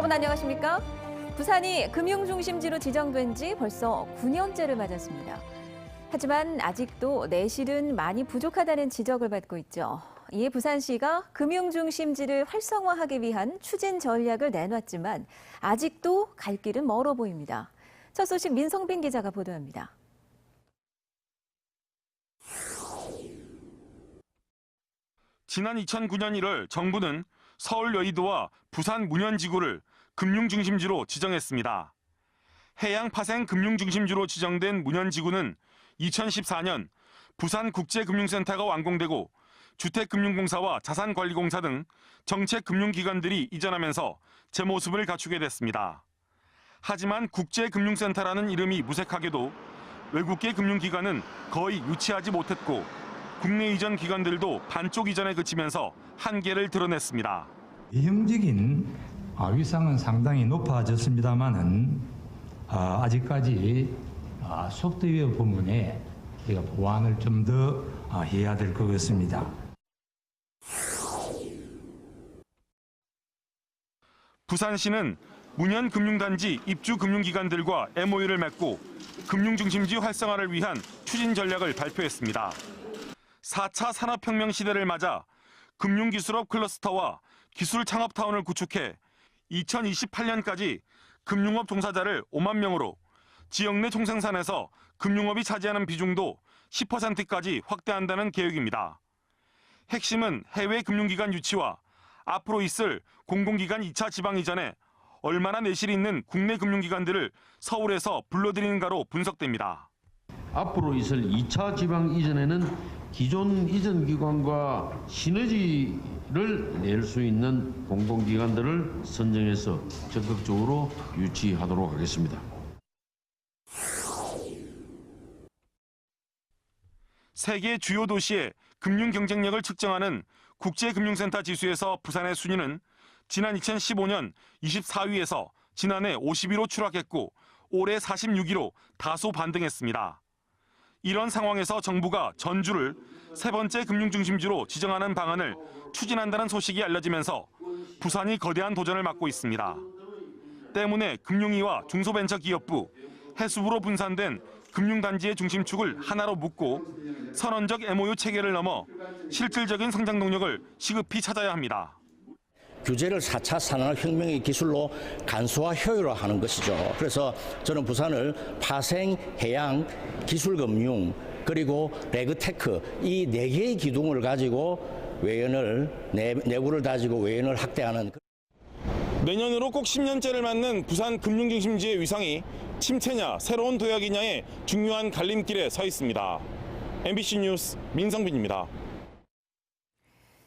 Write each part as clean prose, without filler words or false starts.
여러분 안녕하십니까? 부산이 금융중심지로 지정된 지 벌써 9년째를 맞았습니다. 하지만 아직도 내실은 많이 부족하다는 지적을 받고 있죠. 이에 부산시가 금융중심지를 활성화하기 위한 추진 전략을 내놨지만 아직도 갈 길은 멀어 보입니다. 첫 소식 민성빈 기자가 보도합니다. 지난 2009년 1월 정부는 서울 여의도와 부산 문현지구를 금융중심지로 지정했습니다. 해양 파생 금융중심지로 지정된 문현지구는 2014년 부산국제금융센터가 완공되고 주택금융공사와 자산관리공사 등 정책금융기관들이 이전하면서 제 모습을 갖추게 됐습니다. 하지만 국제금융센터라는 이름이 무색하게도 외국계 금융기관은 거의 유치하지 못했고 국내 이전 기관들도 반쪽 이전에 그치면서 한계를 드러냈습니다. 외형적인 위상은 상당히 높아졌습니다만은 아직까지 소프트웨어 부분에 우리가 보완을 좀 더 해야 될 것 같습니다. 부산시는 문현금융단지 입주금융기관들과 MOU를 맺고 금융중심지 활성화를 위한 추진 전략을 발표했습니다. 4차 산업혁명 시대를 맞아 금융기술업 클러스터와 기술창업타운을 구축해 2028년까지 금융업 종사자를 5만 명으로 지역 내 총생산에서 금융업이 차지하는 비중도 10%까지 확대한다는 계획입니다. 핵심은 해외 금융기관 유치와 앞으로 있을 공공기관 2차 지방 이전에 얼마나 내실이 있는 국내 금융기관들을 서울에서 불러들이는가로 분석됩니다. 앞으로 있을 2차 지방 이전에는 기존 이전 기관과 시너지를 낼 수 있는 공공기관들을 선정해서 적극적으로 유치하도록 하겠습니다. 세계 주요 도시의 금융 경쟁력을 측정하는 국제금융센터 지수에서 부산의 순위는 지난 2015년 24위에서 지난해 50위로 추락했고 올해 46위로 다소 반등했습니다. 이런 상황에서 정부가 전주를 세 번째 금융중심지로 지정하는 방안을 추진한다는 소식이 알려지면서 부산이 거대한 도전을 맞고 있습니다. 때문에 금융위와 중소벤처기업부, 해수부로 분산된 금융단지의 중심축을 하나로 묶고 선언적 MOU 체계를 넘어 실질적인 성장 동력을 시급히 찾아야 합니다. 규제를 4차 산업혁명의 기술로 간소화 효율화하는 것이죠. 그래서 저는 부산을 파생, 해양, 기술금융, 그리고 레그테크 이 4개의 기둥을 가지고 외연을 내부를 다지고 외연을 확대하는. 내년으로 꼭 10년째를 맞는 부산 금융중심지의 위상이 침체냐 새로운 도약이냐의 중요한 갈림길에 서 있습니다. MBC 뉴스 민성빈입니다.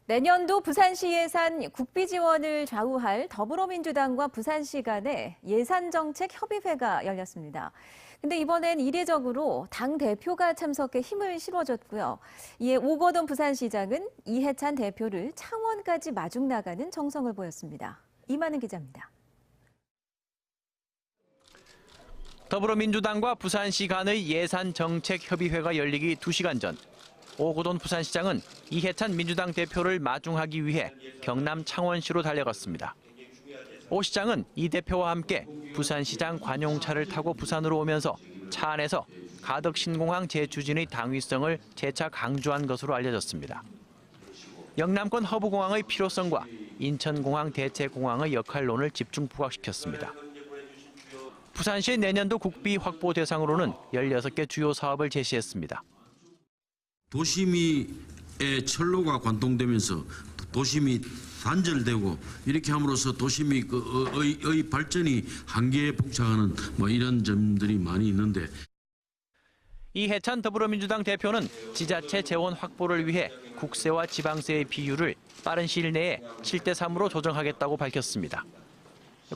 내년도 부산시 예산 국비 지원을 좌우할 더불어민주당과 부산시 간의 예산정책협의회가 열렸습니다. 근데 이번엔 이례적으로 당 대표가 참석해 힘을 실어줬고요. 이에 오거돈 부산시장은 이해찬 대표를 창원까지 마중 나가는 정성을 보였습니다. 이만은 기자입니다. 더불어민주당과 부산시 간의 예산정책협의회가 열리기 2시간 전 오거돈 부산시장은 이해찬 민주당 대표를 마중하기 위해 경남 창원시로 달려갔습니다. 오 시장은 이 대표와 함께 부산시장 관용차를 타고 부산으로 오면서 차 안에서 가덕 신공항 재추진의 당위성을 재차 강조한 것으로 알려졌습니다. 영남권 허브공항의 필요성과 인천공항 대체공항의 역할론을 집중 부각시켰습니다. 부산시의 내년도 국비 확보 대상으로는 16개 주요 사업을 제시했습니다. 도심의 철로가 관통되면서 도심이 단절되고 이렇게 함으로써 도심의 발전이 한계에 봉착하는 이런 점들이 많이 있는데. 이해찬 더불어민주당 대표는 지자체 재원 확보를 위해 국세와 지방세의 비율을 빠른 시일 내에 7대3으로 조정하겠다고 밝혔습니다.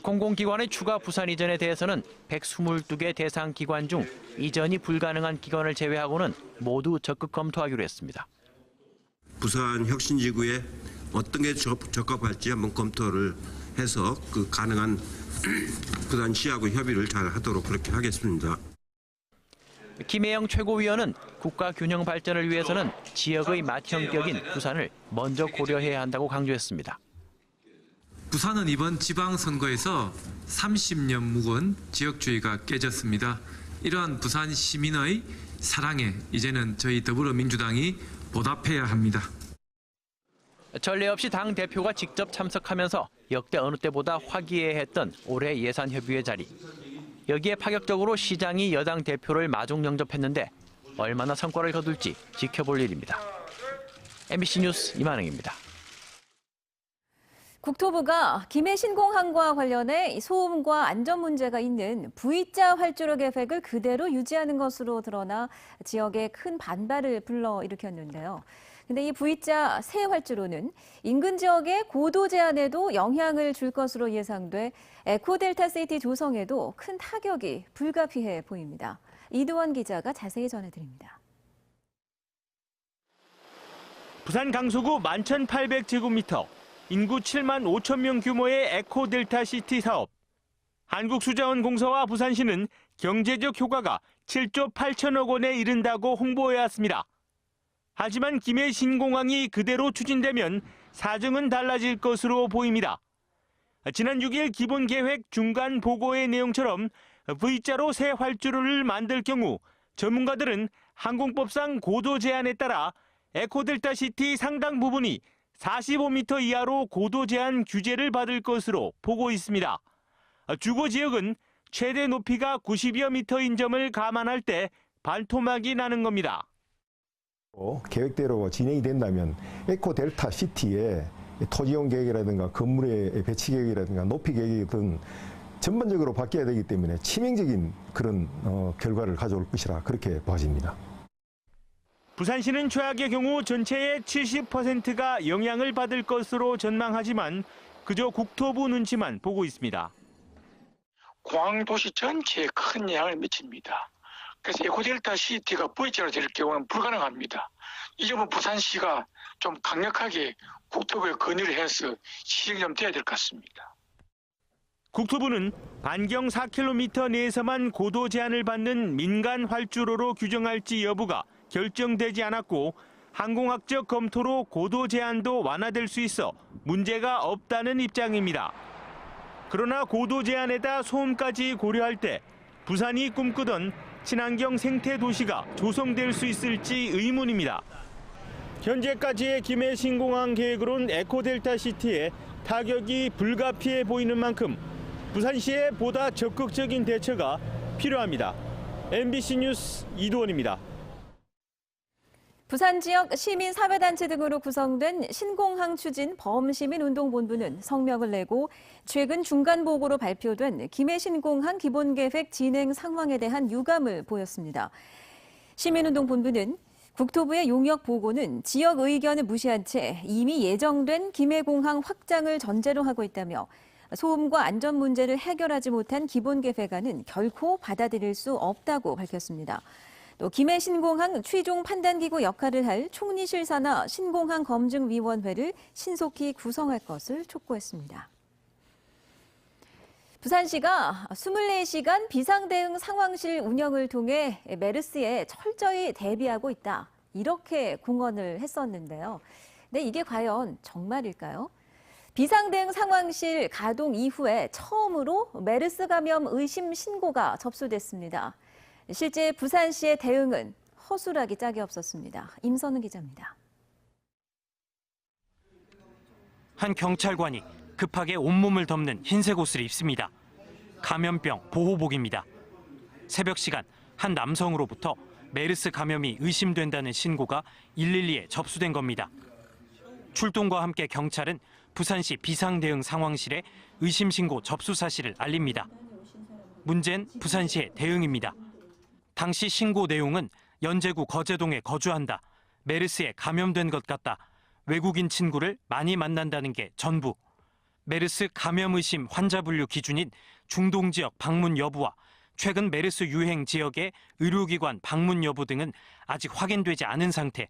공공기관의 추가 부산 이전에 대해서는 122개 대상 기관 중 이전이 불가능한 기관을 제외하고는 모두 적극 검토하기로 했습니다. 부산 혁신지구에 어떤 게 적합할지 한번 검토를 해서 그 가능한 부산시하고 협의를 잘 하도록 그렇게 하겠습니다. 김혜영 최고위원은 국가 균형 발전을 위해서는 지역의 맏형격인 부산을 먼저 고려해야 한다고 강조했습니다. 부산은 이번 지방선거에서 30년 묵은 지역주의가 깨졌습니다. 이러한 부산 시민의 사랑에 이제는 저희 더불어민주당이 보답해야 합니다. 전례 없이 당 대표가 직접 참석하면서 역대 어느 때보다 화기애애했던 올해 예산협의회 자리. 여기에 파격적으로 시장이 여당 대표를 마중 영접했는데 얼마나 성과를 거둘지 지켜볼 일입니다. MBC 뉴스 이만흥입니다. 국토부가 김해 신공항과 관련해 소음과 안전 문제가 있는 V자 활주로 계획을 그대로 유지하는 것으로 드러나 지역에 큰 반발을 불러일으켰는데요. 근데 이 V자 새 활주로는 인근 지역의 고도 제한에도 영향을 줄 것으로 예상돼 에코델타시티 조성에도 큰 타격이 불가피해 보입니다. 이두원 기자가 자세히 전해드립니다. 부산 강서구 11,800제곱미터, 인구 7만 5천 명 규모의 에코델타시티 사업. 한국수자원공사와 부산시는 경제적 효과가 7조 8천억 원에 이른다고 홍보해왔습니다. 하지만 김해 신공항이 그대로 추진되면 사정은 달라질 것으로 보입니다. 지난 6일 기본계획 중간 보고의 내용처럼 V자로 새 활주로를 만들 경우 전문가들은 항공법상 고도 제한에 따라 에코델타시티 상당 부분이 45m 이하로 고도 제한 규제를 받을 것으로 보고 있습니다. 주거 지역은 최대 높이가 90여 미터인 점을 감안할 때 발토막이 나는 겁니다. 계획대로 진행이 된다면 에코델타 시티의 토지용 계획이라든가 건물의 배치 계획이라든가 높이 계획 등 전반적으로 바뀌어야 되기 때문에 치명적인 그런 결과를 가져올 것이라 그렇게 보아집니다. 부산시는 최악의 경우 전체의 70%가 영향을 받을 것으로 전망하지만 그저 국토부 눈치만 보고 있습니다. 공항도시 전체에 큰 영향을 미칩니다. 그래서 에코델타 시티가 V자로 될 경우는 불가능합니다. 이 점은 부산시가 좀 강력하게 국토부에 건의를 해서 시행이 좀 돼야 될 것 같습니다. 국토부는 반경 4km 내에서만 고도 제한을 받는 민간 활주로로 규정할지 여부가 결정되지 않았고 항공학적 검토로 고도 제한도 완화될 수 있어 문제가 없다는 입장입니다. 그러나 고도 제한에다 소음까지 고려할 때 부산이 꿈꾸던 친환경 생태 도시가 조성될 수 있을지 의문입니다. 현재까지의 김해 신공항 계획으론 에코델타 시티에 타격이 불가피해 보이는 만큼 부산시의 보다 적극적인 대처가 필요합니다. MBC 뉴스 이두원입니다. 부산 지역 시민사회단체 등으로 구성된 신공항 추진 범시민운동본부는 성명을 내고 최근 중간보고로 발표된 김해 신공항 기본계획 진행 상황에 대한 유감을 보였습니다. 시민운동본부는 국토부의 용역 보고는 지역 의견을 무시한 채 이미 예정된 김해공항 확장을 전제로 하고 있다며 소음과 안전 문제를 해결하지 못한 기본계획안은 결코 받아들일 수 없다고 밝혔습니다. 또 김해 신공항 최종 판단기구 역할을 할 총리실사나 신공항 검증위원회를 신속히 구성할 것을 촉구했습니다. 부산시가 24시간 비상대응 상황실 운영을 통해 메르스에 철저히 대비하고 있다. 이렇게 공언을 했었는데요. 근데 이게 과연 정말일까요? 비상대응 상황실 가동 이후에 처음으로 메르스 감염 의심 신고가 접수됐습니다. 실제 부산시의 대응은 허술하기 짝이 없었습니다. 임선은 기자입니다. 한 경찰관이 급하게 온몸을 덮는 흰색 옷을 입습니다. 감염병 보호복입니다. 새벽 시간 한 남성으로부터 메르스 감염이 의심된다는 신고가 112에 접수된 겁니다. 출동과 함께 경찰은 부산시 비상대응 상황실에 의심 신고 접수 사실을 알립니다. 문제는 부산시의 대응입니다. 당시 신고 내용은 연제구 거제동에 거주한다. 메르스에 감염된 것 같다. 외국인 친구를 많이 만난다는 게 전부. 메르스 감염 의심 환자 분류 기준인 중동 지역 방문 여부와 최근 메르스 유행 지역의 의료기관 방문 여부 등은 아직 확인되지 않은 상태.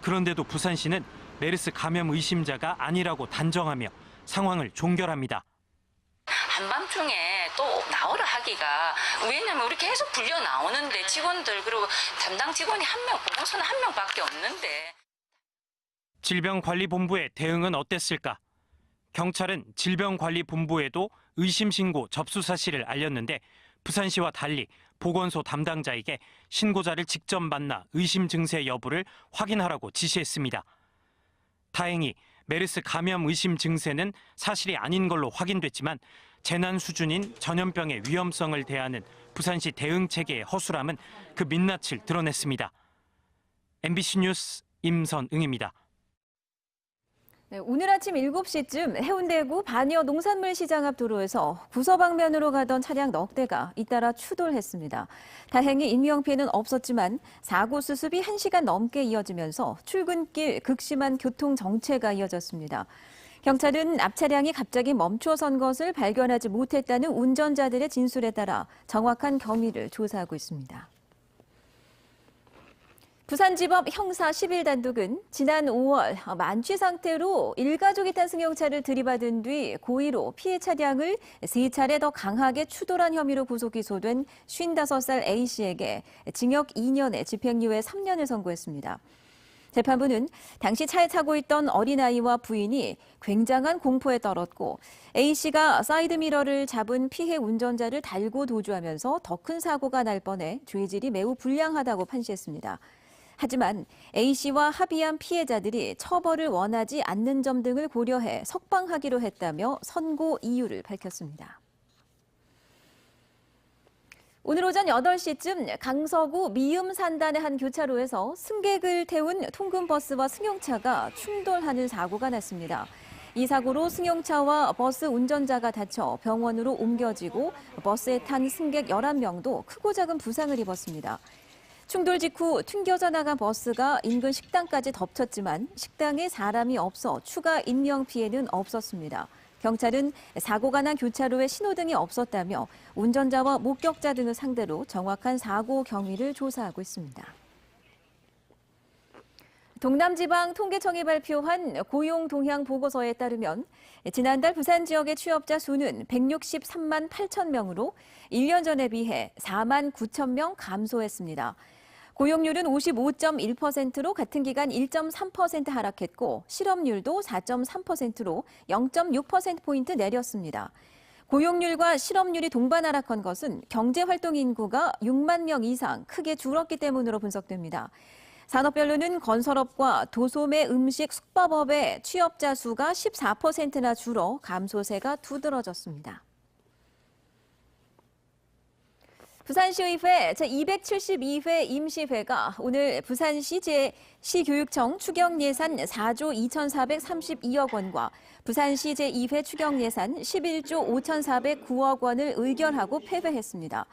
그런데도 부산시는 메르스 감염 의심자가 아니라고 단정하며 상황을 종결합니다. 한밤중에 또 나오라 하기가, 왜냐면 우리 계속 불려 나오는데 직원들, 그리고 담당 직원이 한 명, 보건소는 한 명밖에 없는데. 질병관리본부의 대응은 어땠을까? 경찰은 질병관리본부에도 의심 신고 접수 사실을 알렸는데 부산시와 달리 보건소 담당자에게 신고자를 직접 만나 의심 증세 여부를 확인하라고 지시했습니다. 다행히 메르스 감염 의심 증세는 사실이 아닌 걸로 확인됐지만 재난 수준인 전염병의 위험성을 대하는 부산시 대응 체계의 허술함은 그 민낯을 드러냈습니다. MBC 뉴스 임선응입니다. 네, 오늘 아침 7시쯤 해운대구 반여 농산물 시장 앞 도로에서 부서 방면으로 가던 차량 넉 대가 잇따라 추돌했습니다. 다행히 인명피해는 없었지만 사고 수습이 1시간 넘게 이어지면서 출근길 극심한 교통 정체가 이어졌습니다. 경찰은 앞차량이 갑자기 멈춰선 것을 발견하지 못했다는 운전자들의 진술에 따라 정확한 경위를 조사하고 있습니다. 부산지법 형사 11단독은 지난 5월 만취 상태로 일가족이 탄 승용차를 들이받은 뒤 고의로 피해 차량을 3차례 더 강하게 추돌한 혐의로 구속 기소된 55살 A씨에게 징역 2년에 집행유예 3년을 선고했습니다. 재판부는 당시 차에 타고 있던 어린아이와 부인이 굉장한 공포에 떨었고 A씨가 사이드미러를 잡은 피해 운전자를 달고 도주하면서 더 큰 사고가 날 뻔해 죄질이 매우 불량하다고 판시했습니다. 하지만 A씨와 합의한 피해자들이 처벌을 원하지 않는 점 등을 고려해 석방하기로 했다며 선고 이유를 밝혔습니다. 오늘 오전 8시쯤 강서구 미음 산단의 한 교차로에서 승객을 태운 통근버스와 승용차가 충돌하는 사고가 났습니다. 이 사고로 승용차와 버스 운전자가 다쳐 병원으로 옮겨지고 버스에 탄 승객 11명도 크고 작은 부상을 입었습니다. 충돌 직후 튕겨져 나간 버스가 인근 식당까지 덮쳤지만 식당에 사람이 없어 추가 인명 피해는 없었습니다. 경찰은 사고가 난 교차로에 신호등이 없었다며 운전자와 목격자 등을 상대로 정확한 사고 경위를 조사하고 있습니다. 동남지방통계청이 발표한 고용 동향 보고서에 따르면 지난달 부산 지역의 취업자 수는 163만 8천 명으로 1년 전에 비해 4만 9천 명 감소했습니다. 고용률은 55.1%로 같은 기간 1.3% 하락했고 실업률도 4.3%로 0.6%포인트 내렸습니다. 고용률과 실업률이 동반 하락한 것은 경제활동 인구가 6만 명 이상 크게 줄었기 때문으로 분석됩니다. 산업별로는 건설업과 도소매 음식 숙박업의 취업자 수가 14%나 줄어 감소세가 두드러졌습니다. 부산시의회 제272회 임시회가 오늘 부산시 시교육청 추경예산 4조 2,432억 원과 부산시 제2회 추경예산 11조 5,409억 원을 의결하고 폐회했습니다.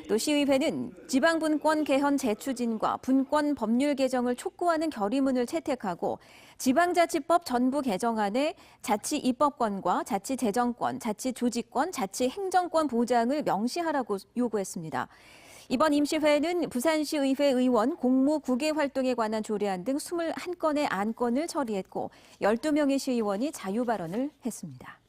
또 시의회는 지방분권 개헌 재추진과 분권 법률 개정을 촉구하는 결의문을 채택하고 지방자치법 전부 개정안에 자치입법권과 자치재정권, 자치조직권, 자치행정권 보장을 명시하라고 요구했습니다. 이번 임시회는 부산시의회 의원 공무 구개 활동에 관한 조례안 등 21건의 안건을 처리했고 12명의 시의원이 자유발언을 했습니다.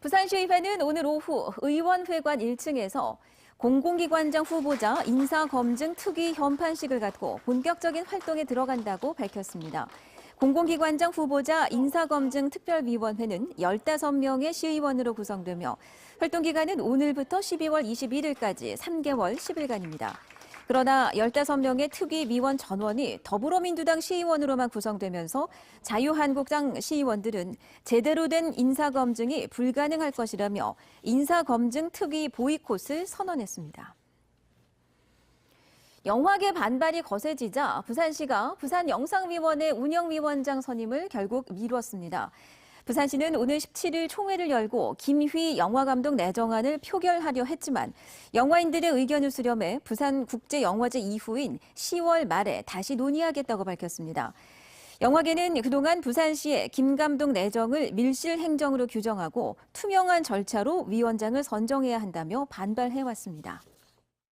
부산시의회는 오늘 오후 의원회관 1층에서 공공기관장 후보자 인사검증 특위 현판식을 갖고 본격적인 활동에 들어간다고 밝혔습니다. 공공기관장 후보자 인사검증 특별위원회는 15명의 시의원으로 구성되며 활동기간은 오늘부터 12월 21일까지 3개월 10일간입니다. 그러나 15명의 특위위원 전원이 더불어민주당 시의원으로만 구성되면서 자유한국당 시의원들은 제대로 된 인사검증이 불가능할 것이라며 인사검증 특위 보이콧을 선언했습니다. 영화계 반발이 거세지자 부산시가 부산영상위원회 운영위원장 선임을 결국 미뤘습니다. 부산시는 오늘 17일 총회를 열고 김휘 영화감독 내정안을 표결하려 했지만 영화인들의 의견을 수렴해 부산국제영화제 이후인 10월 말에 다시 논의하겠다고 밝혔습니다. 영화계는 그동안 부산시의 김 감독 내정을 밀실행정으로 규정하고 투명한 절차로 위원장을 선정해야 한다며 반발해왔습니다.